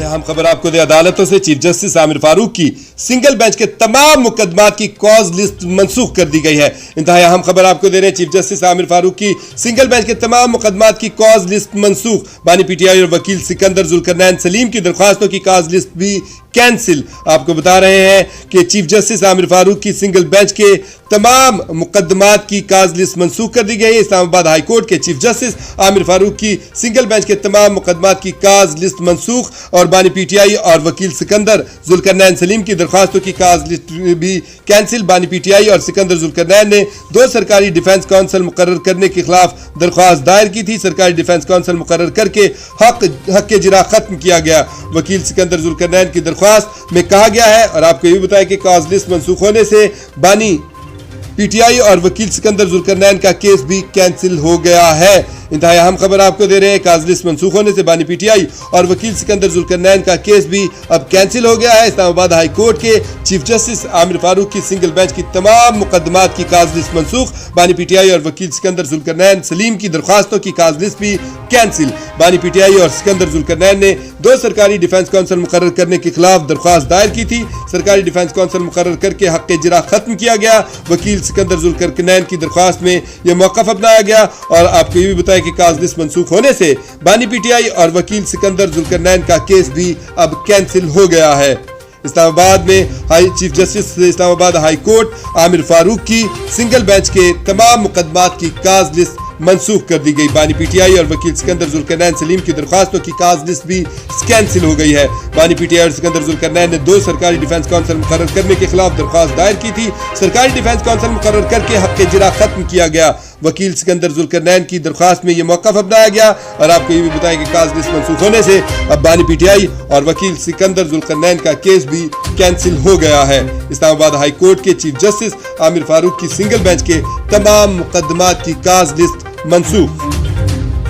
اہم خبر آپ کو دے عدالتوں سے چیف جسٹس عامر فاروق کی سنگل بینچ کے تمام مقدمات کی کاز لسٹ منسوخ کر دی گئی ہے۔ انتہائی اہم خبر آپ کو دے رہے ہیں، چیف جسٹس عامر فاروق کی سنگل بینچ کے تمام مقدمات کی کاز لسٹ منسوخ۔ بانی پی ٹی آئی اور وکیل سکندر ذوالقرنین سلیم کی درخواستوں کی کاز لسٹ بھی کینسل۔ آپ کو بتا رہے ہیں کہ چیف جسٹس عامر فاروق کی سنگل بینچ کے تمام مقدمات کی کاز لسٹ منسوخ کر دی گئی ہے۔ اسلام آباد ہائی کورٹ کے چیف جسٹس عامر فاروق کی سنگل بینچ کے تمام مقدمات کی کاز لسٹ منسوخ اور بانی پی ٹی آئی اور وکیل سکندر ذوالقرنین سلیم کی درخواستوں کی کاز لسٹ بھی کینسل۔ بانی پی ٹی آئی اور سکندر ذوالقرنین نے 2 سرکاری ڈیفنس کونسل مقرر کرنے کے خلاف درخواست دائر کی تھی۔ سرکاری ڈیفنس کونسل مقرر کر کے حق اجرا ختم کیا گیا۔ وکیل سکندر ذوالقرنین کی درخواست میں کہا گیا ہے، اور آپ کو یہ بھی بتایا کہ کاز لسٹ منسوخ ہونے سے بانی پی ٹی آئی اور وکیل سکندر ذوالقرنین کا کیس بھی کینسل ہو گیا ہے۔ انتہائی اہم خبر آپ کو دے رہے ہیں، کاز لسٹ منسوخ ہونے سے بانی پی ٹی آئی اور وکیل سکندر ذوالقرنین کا کیس بھی اب کینسل ہو گیا ہے۔ اسلام آباد ہائی کورٹ کے چیف جسٹس عامر فاروق کی سنگل بینچ کی تمام مقدمات کی کاز لسٹ منسوخ۔ بانی پی ٹی آئی اور وکیل سکندر ذوالقرنین سلیم کی درخواستوں کی کاز لسٹ بھی کینسل۔ بانی پی ٹی آئی اور سکندر ذوالقرنین نے 2 سرکاری ڈیفنس کونسل مقرر کرنے کے خلاف درخواست دائر کی تھی۔ سرکاری ڈیفنس کونسل مقرر کر کے حق اجرا ختم کیا گیا۔ وکیل سکندر ذوالقرنین کی درخواست میں یہ موقف اپنایا گیا، اور آپ کو یہ بھی بتایا کہ کاز لسٹ منسوخ ہونے سے بانی پی ٹی آئی اور وکیل سکندر ذوالقرنین کا کیس بھی اب کینسل ہو گیا ہے۔ اسلام آباد میں چیف جسٹس اسلام آباد ہائی کورٹ عامر فاروق کی سنگل بینچ کے تمام مقدمات کی کاز لسٹ منسوخ کر دی گئی۔ بانی پی ٹی آئی اور وکیل سکندر ذوالقرنین سلیم کی درخواستوں کی کاز لسٹ بھی کینسل ہو گئی ہے۔ بانی پی ٹی آئی اور سکندر ذوالقرنین نے 2 سرکاری ڈیفنس کونسل مقرر کرنے کے خلاف درخواست دائر کی تھی۔ سرکاری ڈیفنس کونسل مقرر کر کے حق اجرا ختم کیا گیا۔ وکیل سکندر ذوالقرنین کی درخواست میں یہ موقف اپنایا گیا، اور آپ کو یہ بھی بتایا کہ کاز لسٹ منسوخ ہونے سے اب بانی پی ٹی آئی اور وکیل سکندر ذوالقرنین کا کیس بھی کینسل ہو گیا ہے۔ اسلام آباد ہائی کورٹ کے چیف جسٹس عامر فاروق کی سنگل بینچ کے تمام مقدمات کی کاز لسٹ منسوخ۔